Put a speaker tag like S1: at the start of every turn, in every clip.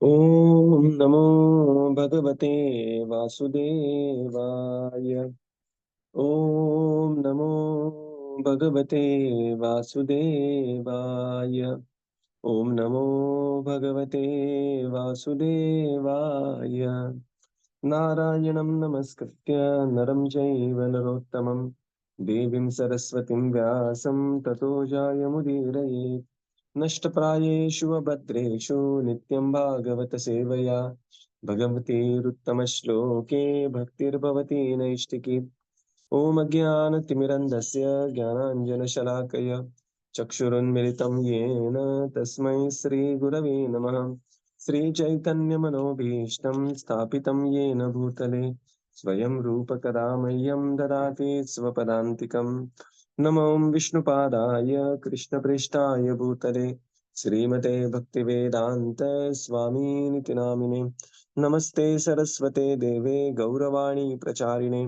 S1: Om Namo Bhagavate Vasudevaya. Om Namo Bhagavate Vasudevaya. Om Namo Bhagavate Vasudevaya. Narayanam Namaskritya Naram Jaiva Narottamam Devim Saraswatim Vyasam Tato Jayamudiraye. नष्टप्रायेषु भद्रेषु नित्यं भागवत सेवया भगवतीरुत्तमश्लोके भक्तिर्भवति नैष्टिकी ॐ अज्ञानतिमिरन्धस्य ज्ञानाञ्जनशलाकया चक्षुरुन्मिलितं येन तस्मै श्रीगुरवे नमः श्रीचैतन्यमनोभीष्टं स्थापितं येन भूतले स्वयं रूपकदा मह्यं ददाति स्वपदान्तिकम् नमो विष्णुपादाय कृष्णप्रेष्ठाय भूतले श्रीमते भक्तिवेदान्त स्वामीनिति नामिने नमस्ते सरस्वते देवे गौरवाणी प्रचारिणे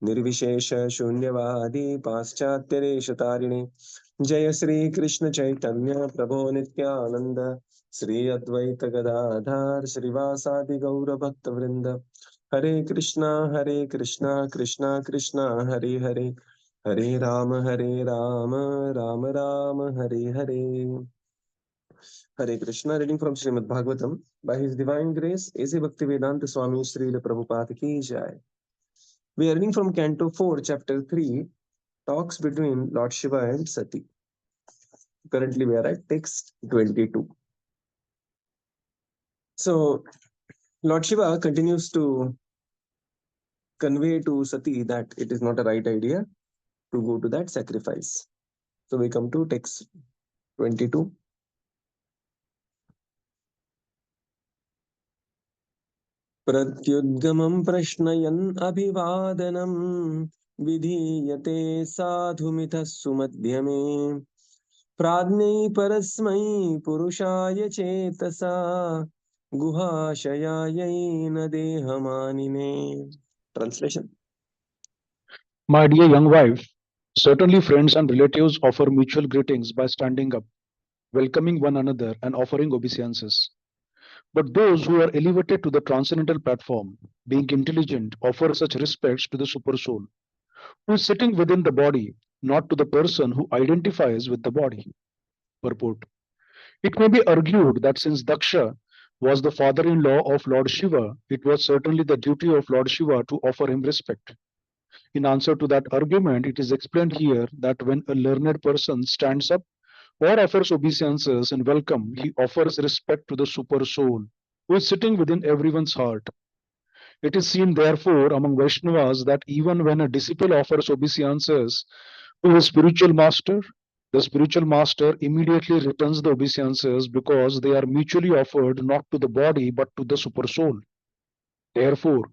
S1: निर्विशेष शून्यवादी पाश्चात्यदेशतारिणे जय श्री कृष्ण चैतन्य प्रभो नित्यानंद श्री अद्वैत गदाधर श्रीवासादि गौर भक्त वृंद हरे Krishna Krishna Krishna Hare Hare Hare Ram Ram Ram Hare Hare. Hare Krishna. Reading from Śrīmad-Bhāgavatam. By His Divine Grace, A.C. Bhaktivedanta Swami Srila Prabhupada ki jai. We are reading from Canto 4, Chapter 3, Talks between Lord Shiva and Sati. Currently, we are at text 22. So, Lord Shiva continues to convey to Sati that it is not a right idea to go to that sacrifice. So, we come to text 22. प्रत्युद्गमं प्रश्नयन् अभिवादनं विधीयते साधुमितः सुमध्यमे प्राज्ञै परस्मै पुरुषाय चेतसा गुहाशयायै न देहमानिने. Translation.
S2: My dear young wife, certainly friends and relatives offer mutual greetings by standing up, welcoming one another, and offering obeisances. But those who are elevated to the transcendental platform, being intelligent, offer such respects to the Supersoul, who is sitting within the body, not to the person who identifies with the body. Purport. It may be argued that since Dakṣa was the father-in-law of Lord Shiva, it was certainly the duty of Lord Shiva to offer him respect. In answer to that argument, it is explained here that when a learned person stands up or offers obeisances and welcome, he offers respect to the super soul who is sitting within everyone's heart. It is seen, therefore, among Vaishnavas that even when a disciple offers obeisances to his spiritual master, the spiritual master immediately returns the obeisances because they are mutually offered not to the body but to the super soul. Therefore,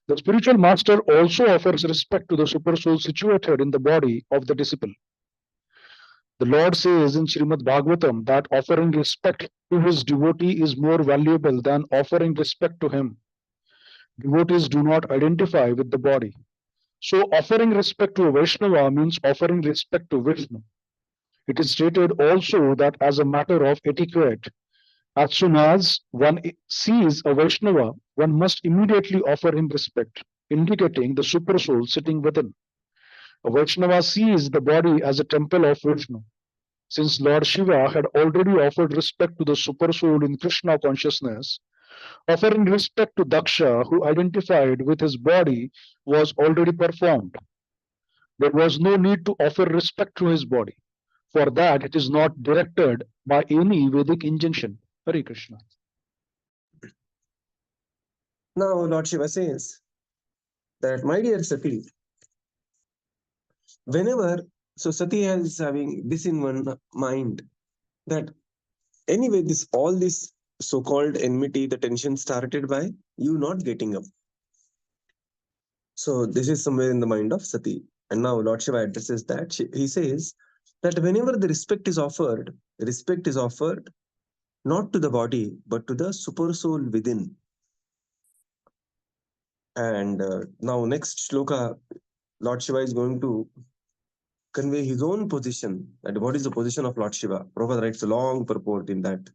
S2: the spiritual master also offers respect to the super soul situated in the body of the disciple. The Lord says in Śrīmad-Bhāgavatam that offering respect to his devotee is more valuable than offering respect to him. Devotees do not identify with the body. So offering respect to a Vaishnava means offering respect to Vishnu. It is stated also that as a matter of etiquette, as soon as one sees a Vaishnava, one must immediately offer him respect, indicating the super soul sitting within. A Vaishnava sees the body as a temple of Vishnu. Since Lord Shiva had already offered respect to the super soul in Krishna consciousness, offering respect to Dakṣa, who identified with his body, was already performed. There was no need to offer respect to his body. For that, it is not directed by any Vedic injunction. Hare Krishna.
S1: Now, Lord Shiva says that, my dear Sati, whenever, so Sati is having this in one mind that anyway, all this so-called enmity, the tension started by you not getting up. So this is somewhere in the mind of Sati. And now Lord Shiva addresses that. He says that whenever the respect is offered not to the body, but to the super soul within. And now next shloka, Lord Shiva is going to convey his own position. That what is the position of Lord Shiva? Prabhupada writes a long purport in that.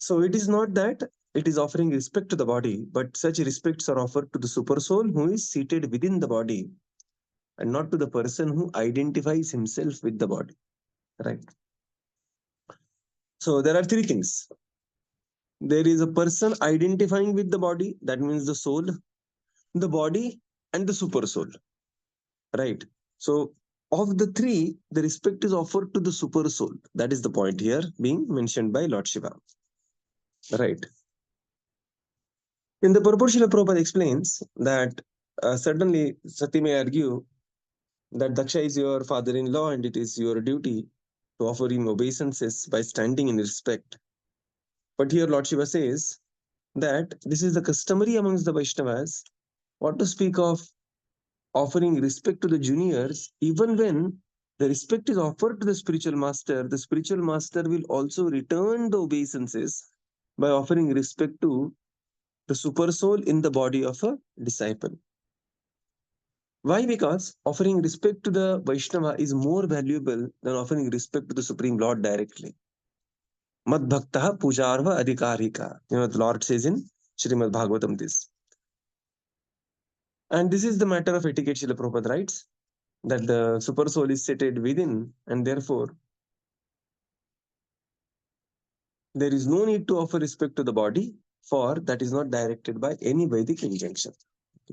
S1: So it is not that it is offering respect to the body, but such respects are offered to the super soul who is seated within the body, and not to the person who identifies himself with the body. Right. So there are three things. There is a person identifying with the body, that means the soul, the body, and the super soul. Right. So of the three, the respect is offered to the super soul. That is the point here being mentioned by Lord Shiva. Right. In the purport, Srila Prabhupada explains that certainly Satī may argue that Dakṣa is your father-in-law and it is your duty to offer him obeisances by standing in respect. But here Lord Shiva says that this is the customary amongst the Vaishnavas. What to speak of offering respect to the juniors, even when the respect is offered to the spiritual master will also return the obeisances by offering respect to the super soul in the body of a disciple. Why? Because offering respect to the Vaishnava is more valuable than offering respect to the Supreme Lord directly. Mad bhaktaha pujarva adhikarika. The Lord says in Śrīmad-Bhāgavatam this. And this is the matter of etiquette, Srila Prabhupada writes, that the super soul is seated within, and therefore there is no need to offer respect to the body, for that is not directed by any Vedic injunction.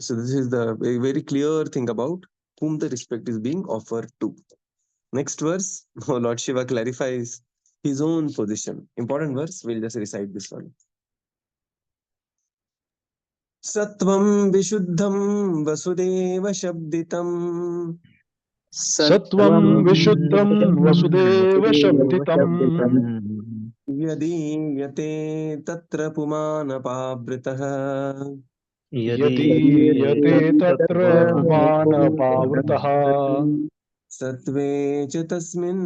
S1: So this is the very clear thing about whom the respect is being offered to. Next verse, Lord Shiva clarifies his own position. Important verse, we'll just recite this one. Sattvam vishuddham vasudeva shabditam
S2: Sattvam Vishuddham Vasudeva Shabditam
S1: yadiyate tatra pumanapavritah
S2: Yadiyate Tatra Pumana Pavritaha
S1: Satve च तस्मिन्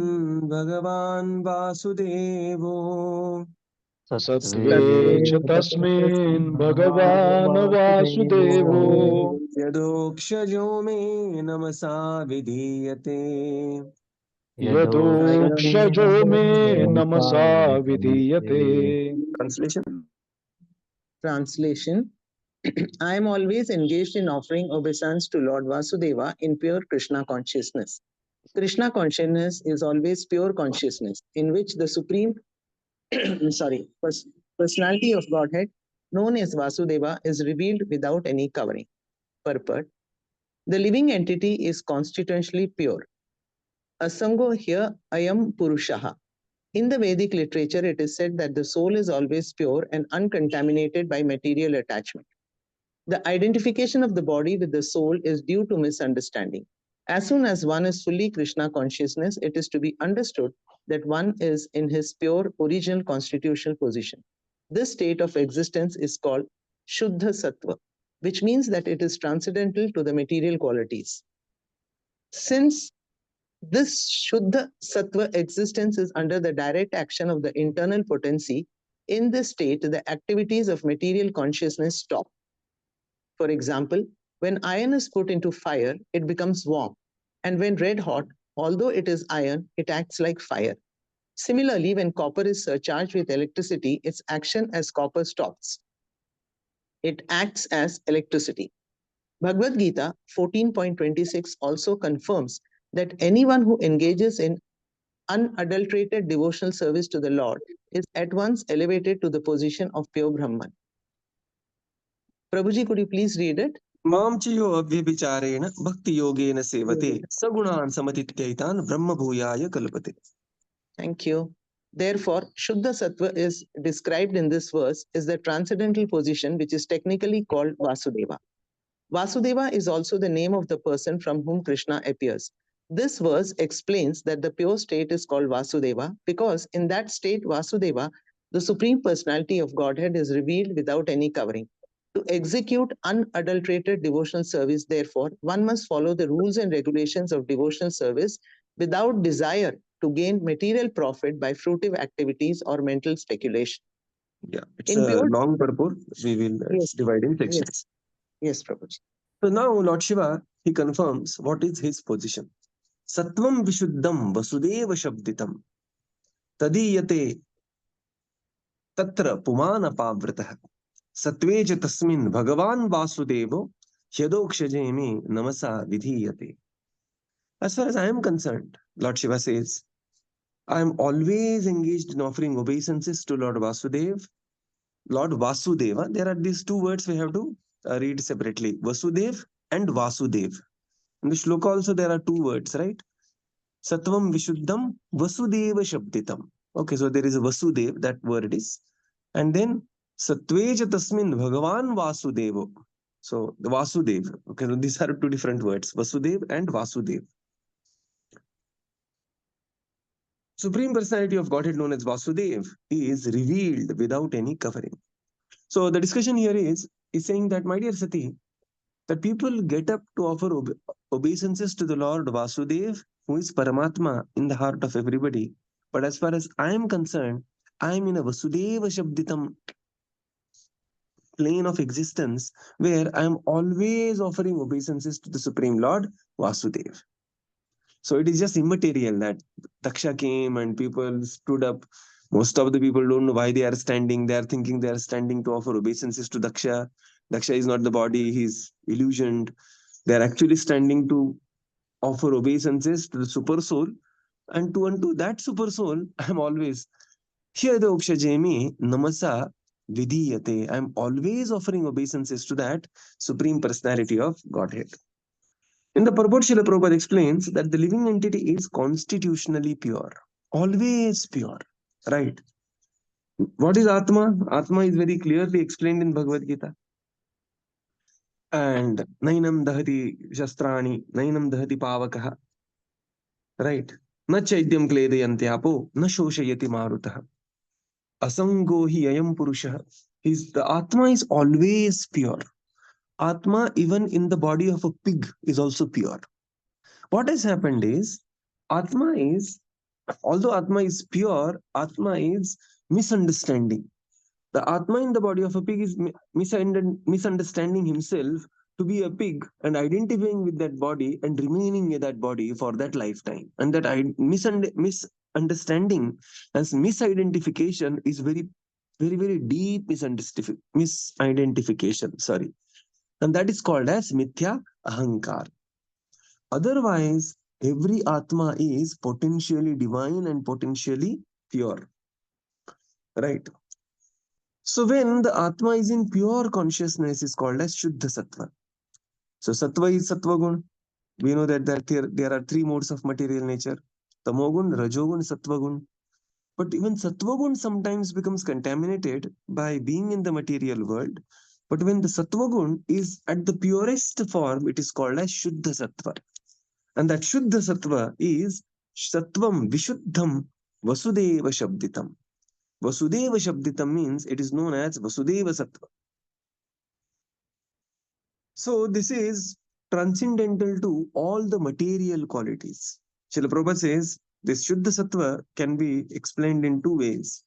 S1: भगवान् वासुदेवो
S2: Satve Chatasmin Bhagavan Vasudevo
S1: यदोक्षजो मे नमसा विधीयते
S2: Yadokshajo me namasa vidiyate.
S3: Translation. I am always engaged in offering obeisance to Lord Vasudeva in pure Krishna consciousness. Krishna consciousness is always pure consciousness, in which the supreme personality of Godhead, known as Vasudeva, is revealed without any covering. Purport. The living entity is constitutionally pure. Asango here, ayam purushaha. In the Vedic literature, it is said that the soul is always pure and uncontaminated by material attachment. The identification of the body with the soul is due to misunderstanding. As soon as one is fully Krishna consciousness, it is to be understood that one is in his pure original constitutional position. This state of existence is called Shuddha Sattva, which means that it is transcendental to the material qualities. Since this Shuddha Sattva existence is under the direct action of the internal potency, in this state, the activities of material consciousness stop. For example, when iron is put into fire, it becomes warm. And when red hot, although it is iron, it acts like fire. Similarly, when copper is surcharged with electricity, its action as copper stops. It acts as electricity. Bhagavad Gita 14.26 also confirms that anyone who engages in unadulterated devotional service to the Lord is at once elevated to the position of pure Brahman. Prabhuji, could you please read it?
S1: Mam chiyo avyabhichareణ bhakti yogena sevate sagunan samatityayitan brahma bhuyaya kalpate.
S3: Thank you. Therefore, Shuddha Sattva is described in this verse as the transcendental position which is technically called Vasudeva. Vasudeva is also the name of the person from whom Krishna appears. This verse explains that the pure state is called Vasudeva because in that state, Vasudeva, the Supreme Personality of Godhead, is revealed without any covering. To execute unadulterated devotional service, therefore, one must follow the rules and regulations of devotional service without desire to gain material profit by fruitive activities or mental speculation.
S1: Yeah, it's a long purport. We will divide in sections.
S3: Yes, Prabhuji.
S1: So now Lord Shiva, he confirms what is his position. Sattvam vishuddham vasudeva shabditam tadiyate tatra pumana pavritah satveja tasmin bhagavan vasudevo yadokshajemi namasa vidhiyate. As far as I am concerned, Lord Shiva says, I am always engaged in offering obeisances to Lord Vasudev, Lord Vasudeva. There are these two words we have to read separately, Vasudev and Vasudev. In the shloka also there are two words, right? Sattvam Vishuddham Vasudeva Shabditam. Okay, so there is a Vasudev, that word is. And then Satveja Tasmin Bhagavan Vasudevo. So the Vasudev. Okay, so these are two different words, Vasudev and Vasudev. Supreme Personality of Godhead known as Vasudev is revealed without any covering. So the discussion here is saying that, my dear Sati, that people get up to offer obeisances to the Lord Vasudev, who is Paramatma in the heart of everybody. But as far as I am concerned, I am in a Vasudeva Shabditam plane of existence where I am always offering obeisances to the Supreme Lord Vasudev. So it is just immaterial that Dakṣa came and people stood up. Most of the people don't know why they are standing. They are thinking they are standing to offer obeisances to Dakṣa. Dakṣa is not the body, he is illusioned. They are actually standing to offer obeisances to the super soul. And unto that super soul, I am always Hyadokshajemi Namasa Vidhiyate. I am always offering obeisances to that Supreme Personality of Godhead. In the purport, Srila Prabhupada explains that the living entity is constitutionally pure, always pure, right? What is Atma? Atma is very clearly explained in Bhagavad Gita. And Nainam Dahati Shastrani, Nainam Dahati Pavakaha, right? Na Chaityam Kledayantyapo, Na Shoshayati Marutah, Asango hi Ayam Purusha. The Atma is always pure. Atma, even in the body of a pig, is also pure. What has happened is, although Atma is pure, Atma is misunderstanding. The Atma in the body of a pig is misunderstanding himself to be a pig and identifying with that body and remaining in that body for that lifetime. And that misunderstanding as misidentification is very, very, very deep misidentification. Sorry. And that is called as mithya ahankar. Otherwise, every Atma is potentially divine and potentially pure. Right? So when the Atma is in pure consciousness, is called as Shuddha Sattva. So Sattva is Sattva Gun. We know that there are three modes of material nature. Tamogun, Rajogun, Sattva Gun. But even Sattva Gun sometimes becomes contaminated by being in the material world. But when the Sattva Gun is at the purest form, it is called as Shuddha Sattva. And that Shuddha Sattva is Sattvam Vishuddham Vasudeva Shabditam. Vasudeva Shabditam means it is known as Vasudeva Sattva. So this is transcendental to all the material qualities. Srila Prabhupada says this Shuddha Sattva can be explained in two ways.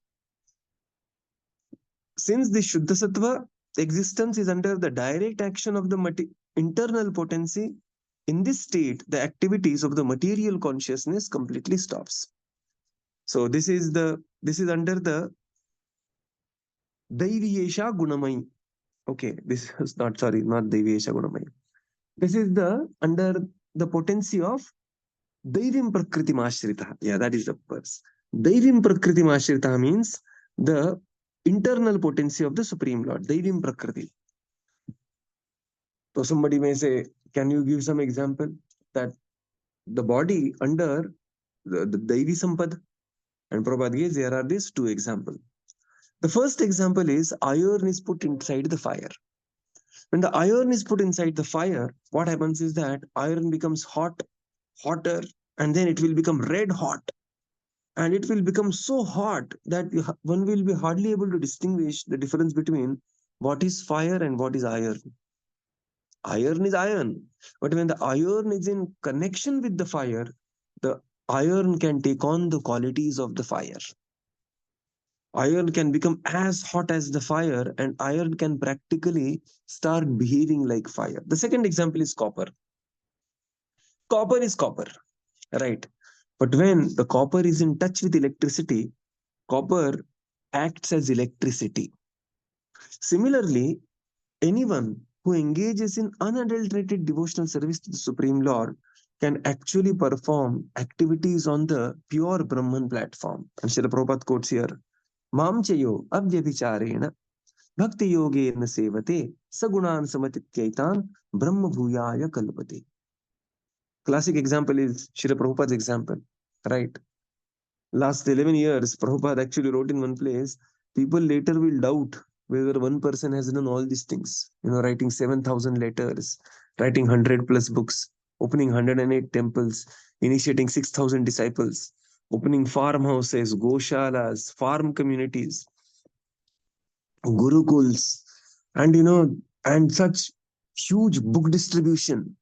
S1: Since the Shuddha Sattva existence is under the direct action of the internal potency, in this state, the activities of the material consciousness completely stops. So this is under the Daiviyesha Gunamai. Okay, this is not Daiviyesha Gunamai. This is under the potency of Daivim Prakriti Mashrita. Yeah, that is the verse. Daivim Prakriti Mashrita means the internal potency of the Supreme Lord. Daivim Prakriti. So somebody may say, can you give some example that the body under the Daivi Sampad? And Prabhupada gives, there are these two examples. The first example is iron is put inside the fire. When the iron is put inside the fire, what happens is that iron becomes hotter, and then it will become red hot. And it will become so hot that one will be hardly able to distinguish the difference between what is fire and what is iron. Iron is iron. But when the iron is in connection with the fire, the iron can take on the qualities of the fire. Iron can become as hot as the fire, and iron can practically start behaving like fire. The second example is copper. Copper is copper, right? But when the copper is in touch with electricity, copper acts as electricity. Similarly, anyone who engages in unadulterated devotional service to the Supreme Lord can actually perform activities on the pure Brahman platform. And Srila Prabhupada quotes here, Mam chayo avyabhicharena bhakti yogena sevate sagunan samatityaitan brahma bhuyaya kalpate. Classic example is Srila Prabhupada's example, right? Last 11 years, Prabhupada actually wrote in one place, people later will doubt whether one person has done all these things. Writing 7,000 letters, writing 100 plus books, opening 108 temples, initiating 6,000 disciples, opening farmhouses, goshalas, farm communities, gurukuls, and such huge book distribution,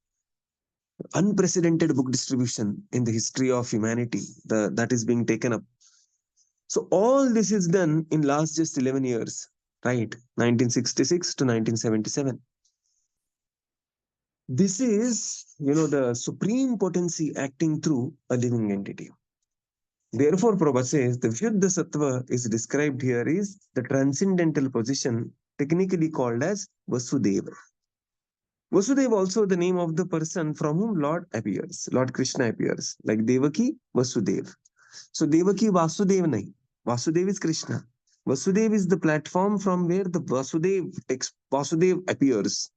S1: unprecedented book distribution in the history of humanity that is being taken up. So all this is done in last just 11 years, right? 1966 to 1977. This is, the supreme potency acting through a living entity. Therefore, Prabhupada says the Vyuddha Sattva is described here is the transcendental position technically called as Vasudeva. Vasudeva also the name of the person from whom Lord appears, Lord Krishna appears, like Devaki, Vasudeva. So Devaki Vasudev nahi. Vasudev is Krishna. Vasudev is the platform from where the Vasudev appears.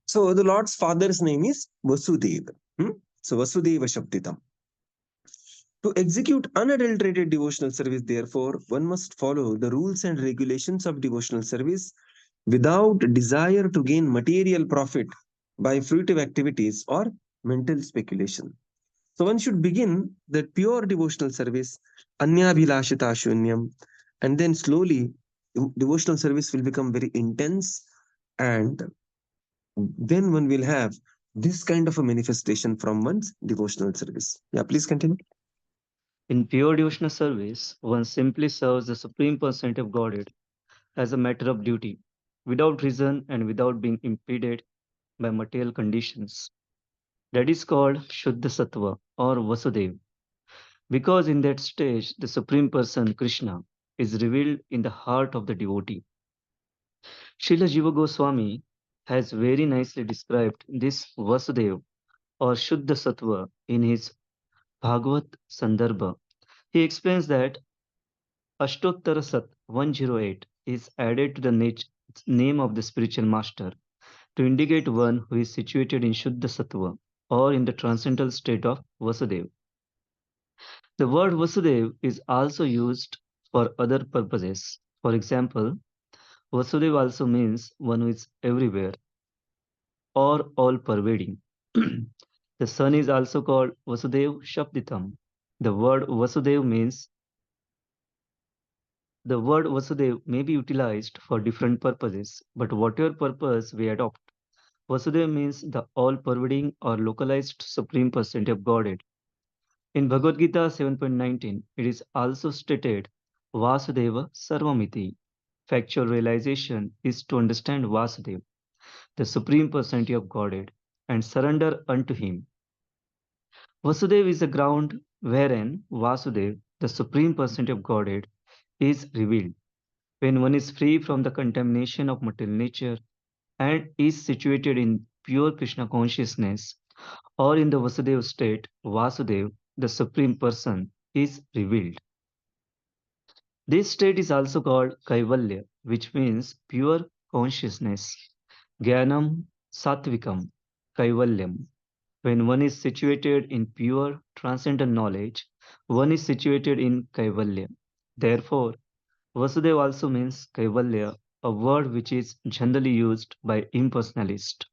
S1: So the Lord's father's name is Vasudeva. So Vasudeva Shabditam. To execute unadulterated devotional service, therefore, one must follow the rules and regulations of devotional service without desire to gain material profit by fruitive activities or mental speculation. So one should begin that pure devotional service, anyabhilashita shunyam, and then slowly devotional service will become very intense, and then one will have this kind of a manifestation from one's devotional service. Yeah, please continue.
S4: In pure devotional service, one simply serves the Supreme Personality of Godhead as a matter of duty, without reason and without being impeded by material conditions. That is called Shuddha Sattva or Vasudev, because in that stage the Supreme Person, Krishna, is revealed in the heart of the devotee. Srila Jiva Goswami has very nicely described this Vasudev or Shuddha Sattva in his Bhagavat Sandarbha. He explains that Ashtottara Sat 108 is added to the name of the spiritual master to indicate one who is situated in Shuddha Sattva or in the transcendental state of Vasudev. The word Vasudev is also used for other purposes. For example, Vasudev also means one who is everywhere or all pervading. The sun is also called Vasudev Shabditam. The word Vasudev may be utilized for different purposes, but whatever purpose we adopt, Vasudeva means the all-pervading or localized Supreme Personality of Godhead. In Bhagavad Gita 7.19, it is also stated, Vasudeva Sarvamiti. Factual realization is to understand Vasudeva, the Supreme Personality of Godhead, and surrender unto him. Vasudeva is the ground wherein Vasudeva, the Supreme Personality of Godhead, is revealed. When one is free from the contamination of material nature and is situated in pure Krishna consciousness or in the Vasudeva state, Vasudeva, the Supreme Person, is revealed. This state is also called Kaivalya, which means pure consciousness. Jnanam Sattvikam, Kaivalyam. When one is situated in pure transcendental knowledge, one is situated in Kaivalya. Therefore, Vasudeva also means Kaivalya, a word which is generally used by impersonalists.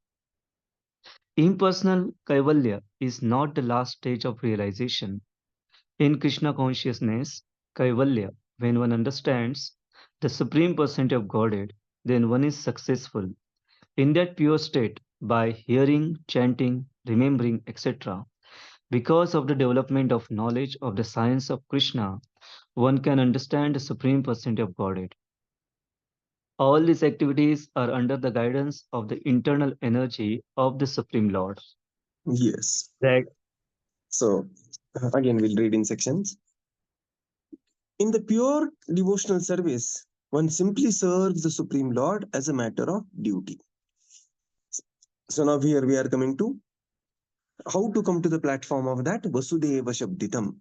S4: Impersonal Kaivalya is not the last stage of realization. In Krishna consciousness, Kaivalya, when one understands the Supreme Personality of Godhead, then one is successful. In that pure state, by hearing, chanting, remembering, etc., because of the development of knowledge of the science of Krishna, one can understand the Supreme Personality of Godhead. All these activities are under the guidance of the internal energy of the Supreme Lord.
S1: Yes.
S4: That
S1: So Again, we'll read in sections. In the pure devotional service, one simply serves the Supreme Lord as a matter of duty. So now here we are coming to how to come to the platform of that Vasudeva Shabditam.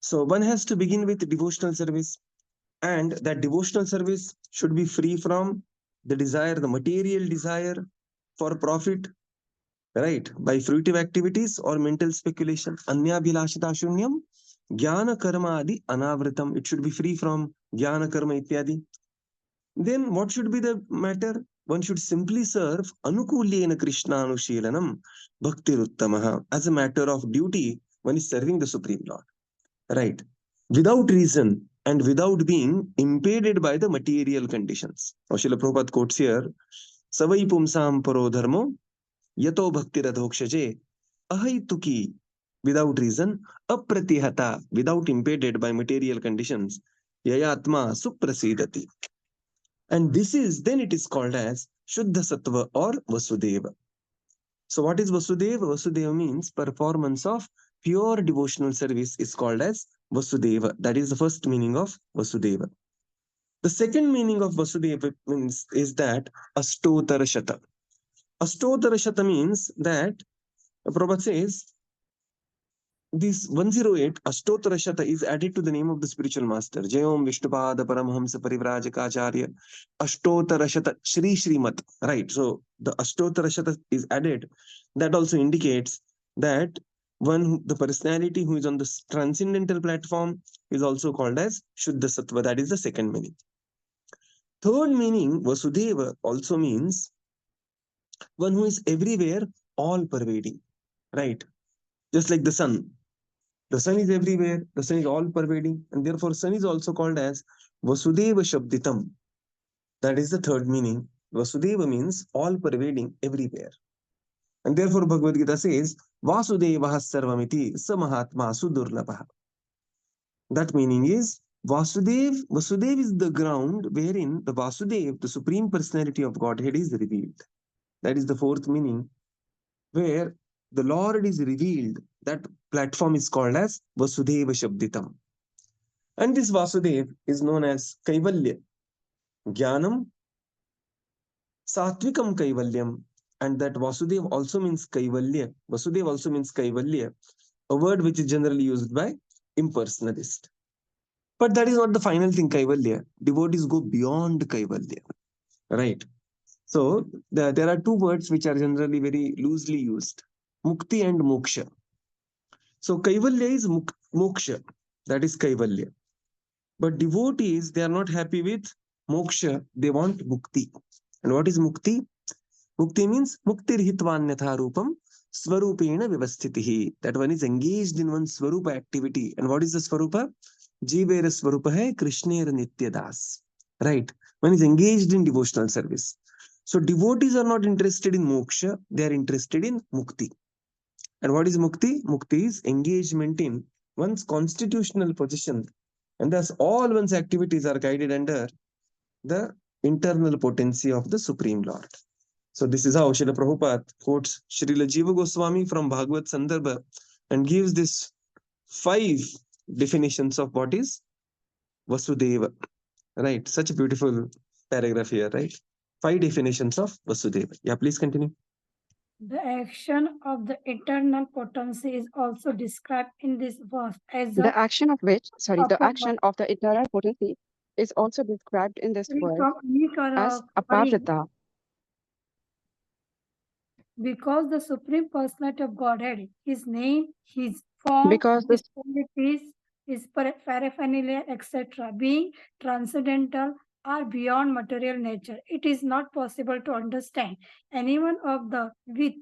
S1: So one has to begin with devotional service, and that devotional service should be free from the desire, the material desire for profit, right, by fruitive activities or mental speculation. Anyabhilashita shunyam jnana karma adi anavritam. It should be free from jnana karma ityadi. Then what should be the matter? One should simply serve anukulyena krishnanushilanam bhaktiruttamaha. As a matter of duty, one is serving the Supreme Lord, right, without reason and without being impeded by the material conditions. Now Srila Prabhupada quotes here, savai pumsam paro dharmo yato bhaktiradhokshaje ahaituki, without reason, apratihata, without impeded by material conditions, yayatma suprasidati. And this is, then it is called as Shuddha Sattva or Vasudeva. So what is Vasudeva? Vasudeva means performance of pure devotional service is called as Vasudeva. That is the first meaning of Vasudeva. The second meaning of Vasudeva means is that Astotara Shata. Astotara Shata means that Prabhupada says this 108 Ashtottara Shata is added to the name of the spiritual master. Jayom Vishnupada Paramahamsa Parivrajakacharya Ashtottara Shata Shri Śrīmad. Right. So the Ashtottara Shata is added. That also indicates that the personality who is on the transcendental platform is also called as Shuddha Sattva. That is the second meaning. Third meaning, Vasudeva, also means one who is everywhere, all pervading. Right. Just like the sun. The sun is everywhere, the sun is all pervading, and therefore sun is also called as Vasudeva Shabditam. That is the third meaning. Vasudeva means all pervading, everywhere. And therefore Bhagavad Gita says, Vasudeva Sarvamiti Samahatma Sudurlabha. That meaning is Vasudev is the ground wherein the Vasudev, the Supreme Personality of Godhead, is revealed. That is the fourth meaning, where the Lord is revealed. That platform is called as Vasudeva Shabditam. And this Vasudev is known as Kaivalya, Jnanam, Satvikam Kaivalyam. And that Vasudev also means Kaivalya. Vasudev also means Kaivalya, a word which is generally used by impersonalists. But that is not the final thing, Kaivalya. Devotees go beyond Kaivalya, right? So there are two words which are generally very loosely used, Mukti and Moksha. So Kaivalya is Moksha, that is Kaivalya. But devotees, they are not happy with Moksha, they want Mukti. And what is Mukti? Mukti means Muktir Hitvanyatha Rupam Swarupena Vivasthitihi. That one is engaged in one Swarupa activity. And what is the Swarupa? Jivera Swarupa hai Krishnera Nityadas. Right? One is engaged in devotional service. So devotees are not interested in Moksha, they are interested in Mukti. And what is Mukti? Mukti is engagement in one's constitutional position. And thus all one's activities are guided under the internal potency of the Supreme Lord. So this is how Srila Prabhupada quotes Srila Jiva Goswami from Bhagavad Sandarbha and gives this 5 definitions of what is Vasudeva. Right? Such a beautiful paragraph here, right? 5 definitions of Vasudeva. Yeah, please continue.
S5: The action of the eternal potency is also described in this verse as
S6: the action of the eternal potency is also described in this verse as aparata.
S5: Because the Supreme Personality of Godhead, His name, His form,
S6: Because
S5: His qualities, His paraphernalia, etc., being transcendental are beyond material nature, it is not possible to understand anyone of the with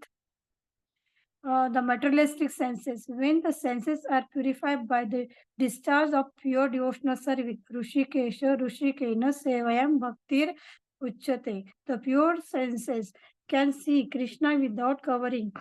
S5: the materialistic senses. When the senses are purified by the discharge of pure devotional service, Rushikesha Rushikena Sevayam Bhaktir Uchate, the pure senses can see Krishna without covering.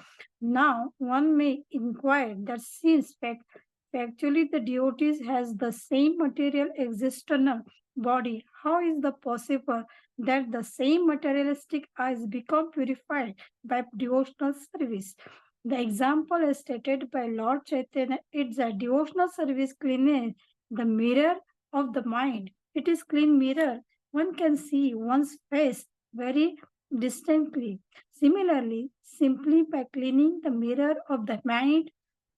S5: Now, one may inquire that since factually the devotees has the same material existential body, how is it possible that the same materialistic eyes become purified by devotional service? The example is stated by Lord Chaitanya. It's a devotional service cleaning the mirror of the mind. It is clean mirror. One can see one's face very distinctly. Similarly, simply by cleaning the mirror of the mind,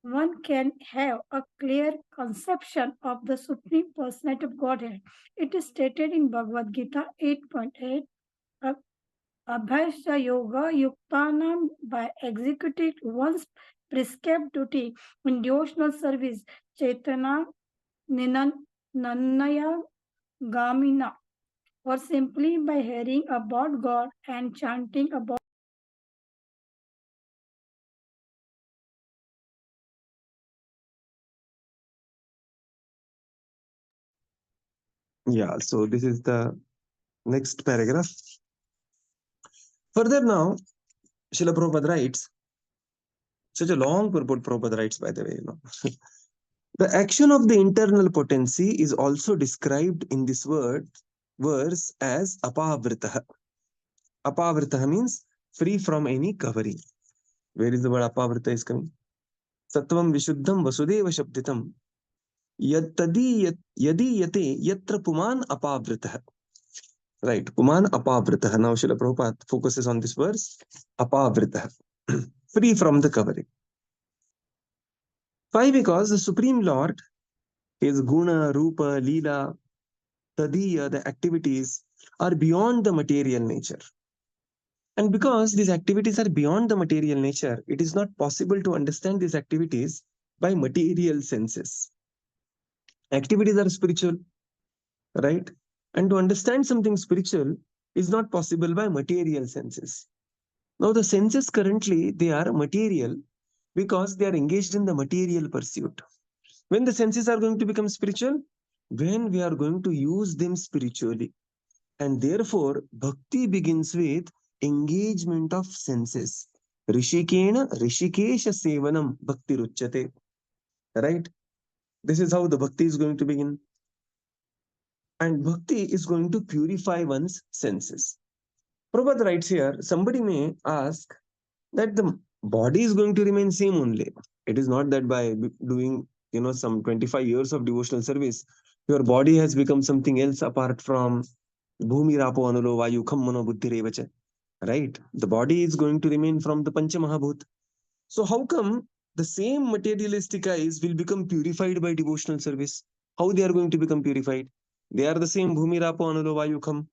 S5: one can have a clear conception of the Supreme Personality of Godhead. It is stated in Bhagavad Gita 8.8. Abhyasa Yoga Yuktanam, by executing one's prescribed duty in devotional service, Chaitana Nannaya Gamina, or simply by hearing about God and chanting about
S1: Yeah, so this is the next paragraph. Further now, Srila Prabhupada writes, such a long purport Prabhupada writes, by the way, The action of the internal potency is also described in this verse as apavritaha. Apavritaha means free from any covering. Where is the word apavrita is coming? Sattvam vishuddham vasudeva shabditam. Yadi yate yatra puman apavritaha. Right, puman apavritaha. Now Srila Prabhupada focuses on this verse, apavritaha. Free from the covering. Why? Because the Supreme Lord, His guna, rupa, lila, tadiya, the activities are beyond the material nature. And because these activities are beyond the material nature, it is not possible to understand these activities by material senses. Activities are spiritual, right? And to understand something spiritual is not possible by material senses. Now, the senses currently, they are material because they are engaged in the material pursuit. When the senses are going to become spiritual, when we are going to use them spiritually. And therefore, bhakti begins with engagement of senses. Rishikena Rishikesha Sevanam Bhakti Ruchyate. Right? This is how the bhakti is going to begin. And bhakti is going to purify one's senses. Prabhupada writes here, somebody may ask that the body is going to remain same only. It is not that by doing some 25 years of devotional service, your body has become something else apart from Bhumi Rapo Anulo Vayu Kham Mano Buddhi Revacha. Right? The body is going to remain from the Pancha Mahabhut. So how come the same materialistic eyes will become purified by devotional service? How they are going to become purified? They are the same Bhumi Rapo Anulo Vayu Kham.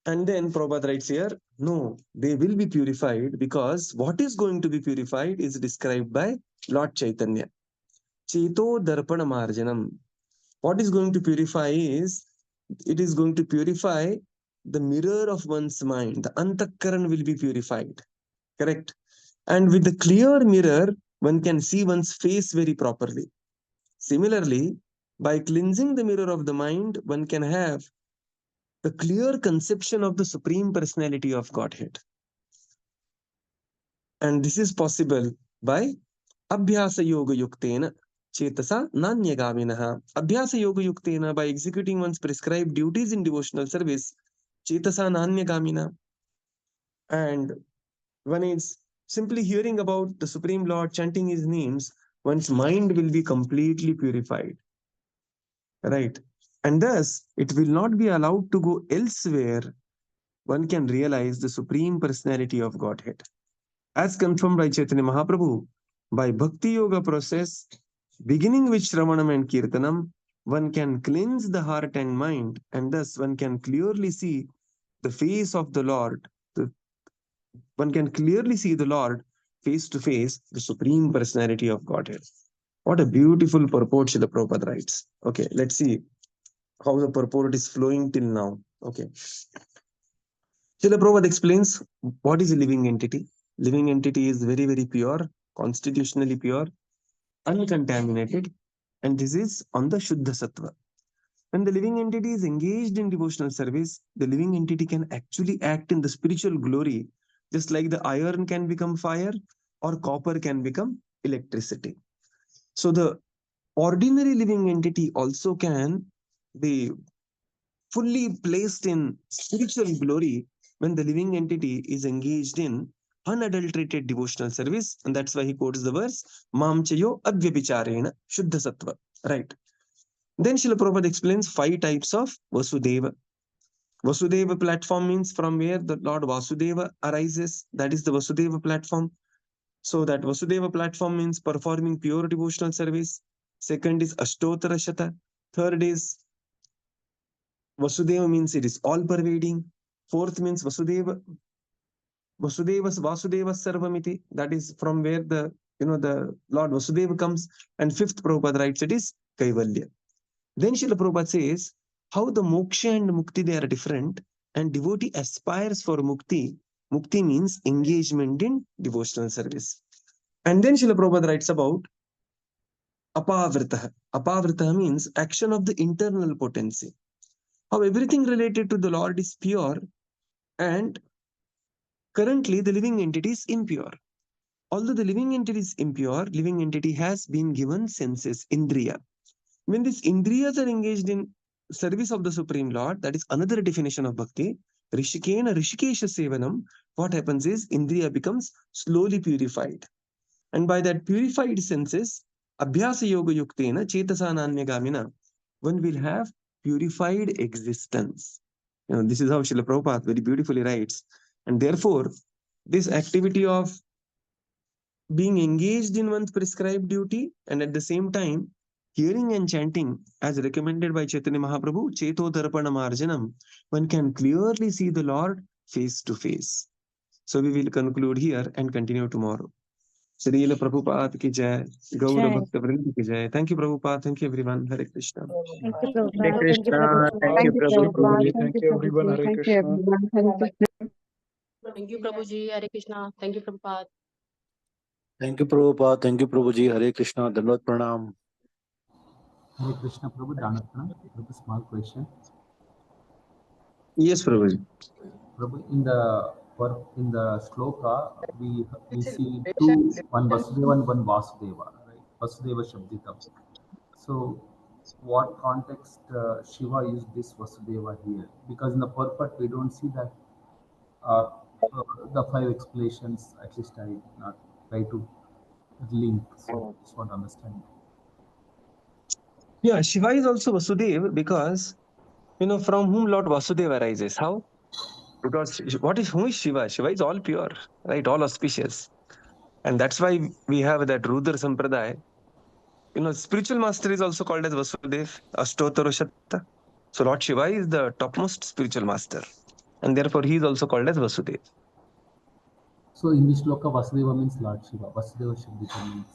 S1: And then Prabhupada writes here, no, they will be purified because what is going to be purified is described by Lord Chaitanya. Cheto Darpana Marjanam. What is going to purify is, it is going to purify the mirror of one's mind. The Antakaran will be purified. Correct? And with the clear mirror, one can see one's face very properly. Similarly, by cleansing the mirror of the mind, one can have the clear conception of the Supreme Personality of Godhead. And this is possible by Abhyasa Yoga Yuktena Chetasa Nanyagamina. Abhyasa Yoga Yuktena, by executing one's prescribed duties in devotional service, Chetasa Nanyagamina. And one is simply hearing about the Supreme Lord, chanting His names, one's mind will be completely purified. Right? And thus, it will not be allowed to go elsewhere. One can realize the Supreme Personality of Godhead. As confirmed by Chaitanya Mahaprabhu, by Bhakti Yoga process, beginning with Shravanam and Kirtanam, one can cleanse the heart and mind, and thus one can clearly see the face of the Lord. One can clearly see the Lord face to face, the Supreme Personality of Godhead. What a beautiful purport Srila Prabhupada writes. Okay, let's see how the purport is flowing till now. Okay. Srila Prabhupada explains what is a living entity. Living entity is very, very pure, constitutionally pure, uncontaminated, and this is on the Shuddha Sattva. When the living entity is engaged in devotional service, the living entity can actually act in the spiritual glory, just like the iron can become fire or copper can become electricity. So the ordinary living entity also can be fully placed in spiritual glory when the living entity is engaged in unadulterated devotional service, and that's why he quotes the verse Mam chayo advyabhicharena shuddha sattva. Right. Then Srila Prabhupada explains 5 types of Vasudeva. Vasudeva platform means from where the Lord Vasudeva arises. That is the Vasudeva platform. So that Vasudeva platform means performing pure devotional service. Second is Ashtotara Shata. Third is Vasudeva means it is all pervading. Fourth means Vasudeva Sarvamiti. That is from where the Lord Vasudeva comes. And fifth Prabhupada writes it is Kaivalya. Then Srila Prabhupada says how the moksha and mukti, they are different, and devotee aspires for mukti. Mukti means engagement in devotional service. And then Srila Prabhupada writes about apavritaha. Apavritaha means action of the internal potency. How everything related to the Lord is pure, and currently the living entity is impure. Although the living entity is impure, living entity has been given senses, indriya. When these indriyas are engaged in service of the Supreme Lord, that is another definition of bhakti, Rishikena Rishikesha Sevanam, what happens is indriya becomes slowly purified. And by that purified senses, Abhyasa Yoga Yuktena Chetasa Nanyagaminā, one will have purified existence. This is how Srila Prabhupada very beautifully writes. And therefore, this activity of being engaged in one's prescribed duty and at the same time hearing and chanting as recommended by Chaitanya Mahaprabhu, Cheto Darpana Marjanam, one can clearly see the Lord face to face. So we will conclude here and continue tomorrow. Srila Prabhupada ki jai, Gaura Bhakta Vrinda ki jai. Thank you, Prabhupada. Thank you, everyone. Hare Krishna.
S6: Thank you,
S3: Hare
S6: Prabhupada.
S3: Krishna. Thank you,
S6: Thank you, Prabhupada.
S3: Prabhuji.
S6: Thank
S2: Thank
S6: you,
S2: you, everyone.
S6: Prabhuji.
S2: Hare
S6: Thank you,
S2: Krishna.
S6: everyone. Hare Krishna.
S7: Thank you, Prabhuji. Hare Krishna. Thank you, Prabhupada.
S8: Thank you, Prabhupada. Thank you, Prabhuji. Hare Krishna. Dandavat Pranam.
S9: Hare Krishna, Prabhu. Danatana, with a small question.
S1: Yes, Prabhuji.
S9: Prabhu, in the shloka, we see two, one Vasudeva and one Vasudeva, right? Vasudeva Shabditam. So, what context Shiva used this Vasudeva here? Because in the purport we don't see that the 5 explanations. At least I not try to link. So, just want to understand.
S1: Yeah, Shiva is also Vasudeva because, from whom Lord Vasudeva arises. How? Because who is Shiva? Shiva is all pure, right? All auspicious. And that's why we have that Rudra Sampradaya. Spiritual master is also called as Vasudev, Ashtotaroshatta. So Lord Shiva is the topmost spiritual master. And therefore he is also called as Vasudev.
S9: So in this shloka, Vasudeva means Lord Shiva. Vasudeva Shabdita means.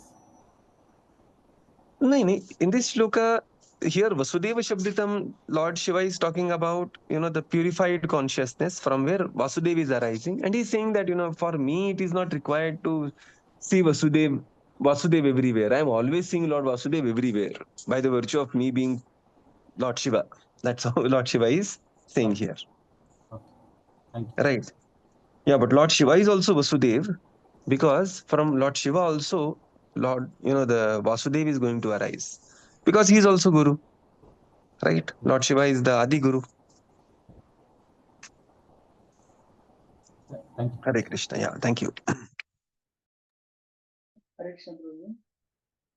S1: No, in this shloka, here Vasudeva Shabditam, Lord Shiva is talking about, the purified consciousness from where Vasudeva is arising. And he's saying that, for me, it is not required to see Vasudeva everywhere. I'm always seeing Lord Vasudeva everywhere by the virtue of me being Lord Shiva. That's how Lord Shiva is saying here.
S9: Okay. Thank you.
S1: Right. Yeah, but Lord Shiva is also Vasudeva because from Lord Shiva also, Lord, the Vasudeva is going to arise because he is also Guru. Right? Lord Shiva is the Adi Guru.
S9: Thank you.
S1: Hare Krishna. Yeah, thank you.
S3: Hare Krishna, Prabhuji.